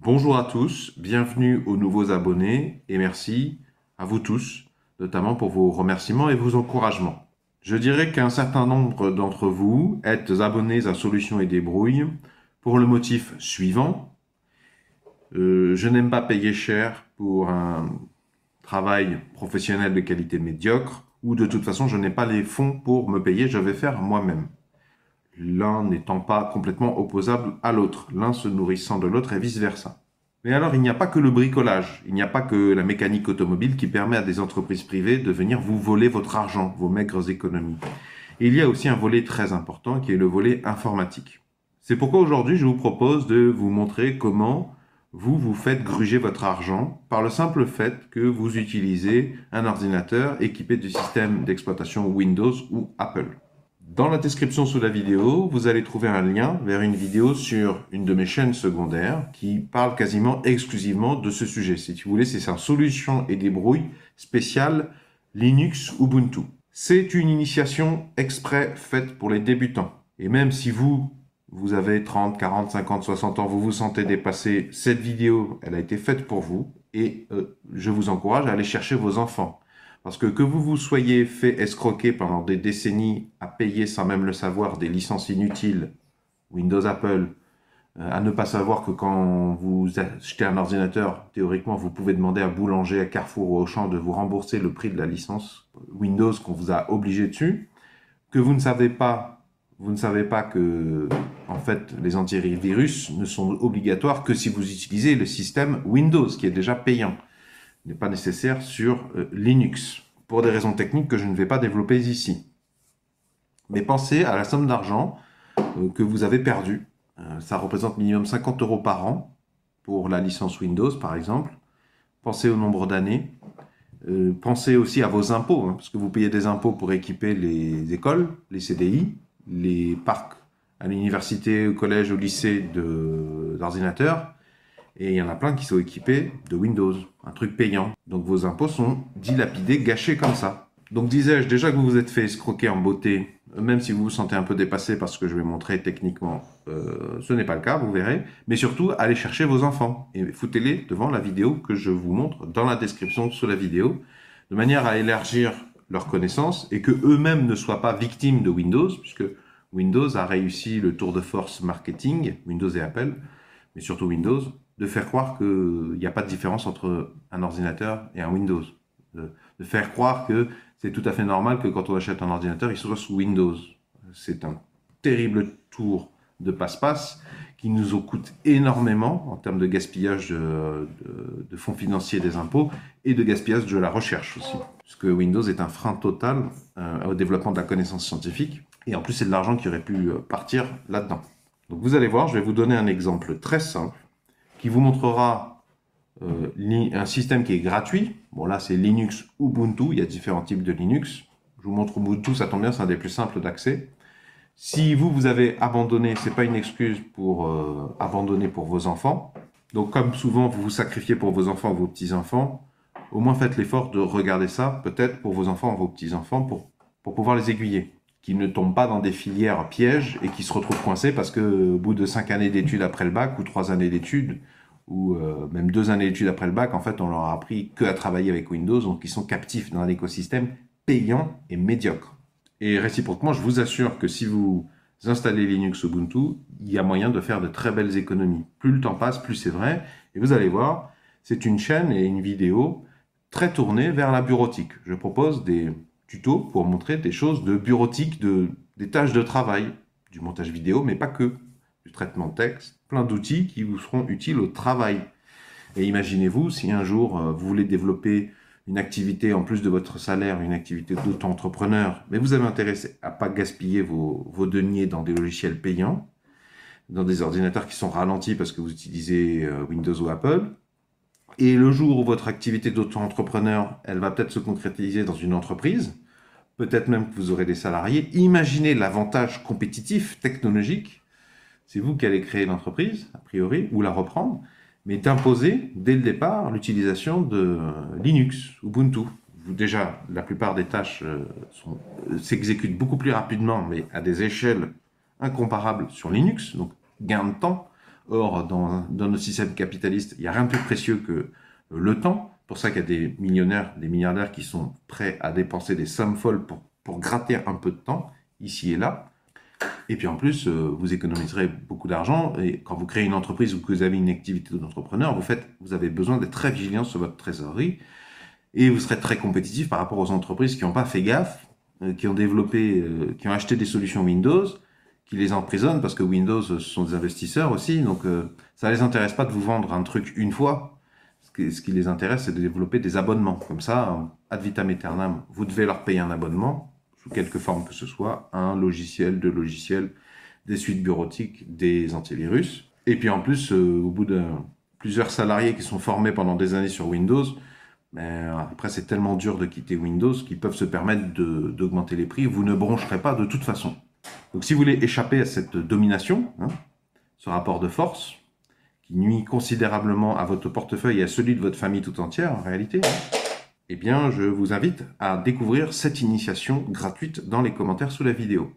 Bonjour à tous, bienvenue aux nouveaux abonnés et merci à vous tous, notamment pour vos remerciements et vos encouragements. Je dirais qu'un certain nombre d'entre vous êtes abonnés à Solutions et Débrouilles pour le motif suivant. Je n'aime pas payer cher pour un travail professionnel de qualité médiocre ou de toute façon je n'ai pas les fonds pour me payer, je vais faire moi-même. L'un n'étant pas complètement opposable à l'autre, l'un se nourrissant de l'autre et vice-versa. Mais alors, il n'y a pas que le bricolage, il n'y a pas que la mécanique automobile qui permet à des entreprises privées de venir vous voler votre argent, vos maigres économies. Et il y a aussi un volet très important qui est le volet informatique. C'est pourquoi aujourd'hui, je vous propose de vous montrer comment vous faites gruger votre argent par le simple fait que vous utilisez un ordinateur équipé du système d'exploitation Windows ou Apple. Dans la description sous la vidéo, vous allez trouver un lien vers une vidéo sur une de mes chaînes secondaires qui parle quasiment exclusivement de ce sujet. Si vous voulez, c'est un solution et débrouille spécial Linux Ubuntu. C'est une initiation exprès faite pour les débutants. Et même si vous avez 30, 40, 50, 60 ans, vous vous sentez dépassé, cette vidéo, elle a été faite pour vous et je vous encourage à aller chercher vos enfants. Parce que vous soyez fait escroquer pendant des décennies à payer sans même le savoir des licences inutiles, Windows, Apple, à ne pas savoir que quand vous achetez un ordinateur, théoriquement, vous pouvez demander à Boulanger, à Carrefour ou au Auchan de vous rembourser le prix de la licence Windows qu'on vous a obligé dessus, que vous ne savez pas que, en fait, les antivirus ne sont obligatoires que si vous utilisez le système Windows, qui est déjà payant. N'est pas nécessaire sur Linux, pour des raisons techniques que je ne vais pas développer ici. Mais pensez à la somme d'argent que vous avez perdue. Ça représente minimum 50 € par an pour la licence Windows, par exemple. Pensez au nombre d'années. Pensez aussi à vos impôts, parce que vous payez des impôts pour équiper les écoles, les CDI, les parcs à l'université, au collège, au lycée d'ordinateurs. Et il y en a plein qui sont équipés de Windows, un truc payant. Donc vos impôts sont dilapidés, gâchés comme ça. Donc disais-je, déjà que vous vous êtes fait escroquer en beauté, même si vous vous sentez un peu dépassé parce que je vais montrer techniquement, ce n'est pas le cas, vous verrez. Mais surtout, allez chercher vos enfants et foutez-les devant la vidéo que je vous montre dans la description sous la vidéo, de manière à élargir leurs connaissances et que eux-mêmes ne soient pas victimes de Windows, puisque Windows a réussi le tour de force marketing, Windows et Apple, mais surtout Windows, de faire croire qu'il n'y a pas de différence entre un ordinateur et un Windows. De faire croire que c'est tout à fait normal que quand on achète un ordinateur, il soit sous Windows. C'est un terrible tour de passe-passe qui nous coûte énormément en termes de gaspillage de fonds financiers des impôts et de gaspillage de la recherche aussi. Parce que Windows est un frein total au développement de la connaissance scientifique. Et en plus, c'est de l'argent qui aurait pu partir là-dedans. Donc vous allez voir, je vais vous donner un exemple très simple qui vous montrera un système qui est gratuit. Bon là c'est Linux Ubuntu, il y a différents types de Linux. Je vous montre Ubuntu, ça tombe bien, c'est un des plus simples d'accès. Si vous avez abandonné, ce n'est pas une excuse pour abandonner pour vos enfants. Donc comme souvent vous vous sacrifiez pour vos enfants ou vos petits-enfants, au moins faites l'effort de regarder ça, peut-être pour vos enfants ou vos petits-enfants, pour pouvoir les aiguiller. Qu'ils ne tombent pas dans des filières pièges et qui se retrouvent coincés parce qu'au bout de 5 années d'études après le bac, ou 3 années d'études, ou même 2 années d'études après le bac, en fait, on leur a appris qu'à travailler avec Windows, donc ils sont captifs dans un écosystème payant et médiocre. Et réciproquement, je vous assure que si vous installez Linux Ubuntu, il y a moyen de faire de très belles économies. Plus le temps passe, plus c'est vrai. Et vous allez voir, c'est une chaîne et une vidéo très tournée vers la bureautique. Je propose des tutos pour montrer des choses de bureautique, des tâches de travail, du montage vidéo, mais pas que, du traitement de texte, plein d'outils qui vous seront utiles au travail. Et imaginez-vous, si un jour vous voulez développer une activité en plus de votre salaire, une activité d'auto-entrepreneur, mais vous avez intérêt à ne pas gaspiller vos deniers dans des logiciels payants, dans des ordinateurs qui sont ralentis parce que vous utilisez Windows ou Apple, et le jour où votre activité d'auto-entrepreneur, elle va peut-être se concrétiser dans une entreprise, peut-être même que vous aurez des salariés, imaginez l'avantage compétitif, technologique, c'est vous qui allez créer l'entreprise, a priori, ou la reprendre, mais d'imposer dès le départ l'utilisation de Linux, Ubuntu. Déjà, la plupart des tâches s'exécutent beaucoup plus rapidement, mais à des échelles incomparables sur Linux, donc gain de temps, Or, dans notre système capitaliste, il n'y a rien de plus précieux que le temps. C'est pour ça qu'il y a des millionnaires, des milliardaires qui sont prêts à dépenser des sommes folles pour gratter un peu de temps, ici et là. Et puis en plus, vous économiserez beaucoup d'argent. Et quand vous créez une entreprise ou que vous avez une activité d'entrepreneur, vous avez besoin d'être très vigilant sur votre trésorerie. Et vous serez très compétitif par rapport aux entreprises qui n'ont pas fait gaffe, qui ont acheté des solutions Windows, qui les emprisonnent parce que Windows, ce sont des investisseurs aussi. Donc, ça ne les intéresse pas de vous vendre un truc une fois. Ce qui les intéresse, c'est de développer des abonnements. Comme ça, ad vitam aeternam, vous devez leur payer un abonnement, sous quelque forme que ce soit, un logiciel, deux logiciels, des suites bureautiques, des antivirus. Et puis en plus, au bout de plusieurs salariés qui sont formés pendant des années sur Windows, mais après, c'est tellement dur de quitter Windows qu'ils peuvent se permettre d'augmenter les prix. Vous ne broncherez pas de toute façon. Donc, si vous voulez échapper à cette domination, ce rapport de force, qui nuit considérablement à votre portefeuille et à celui de votre famille tout entière, en réalité, eh bien, je vous invite à découvrir cette initiation gratuite dans les commentaires sous la vidéo.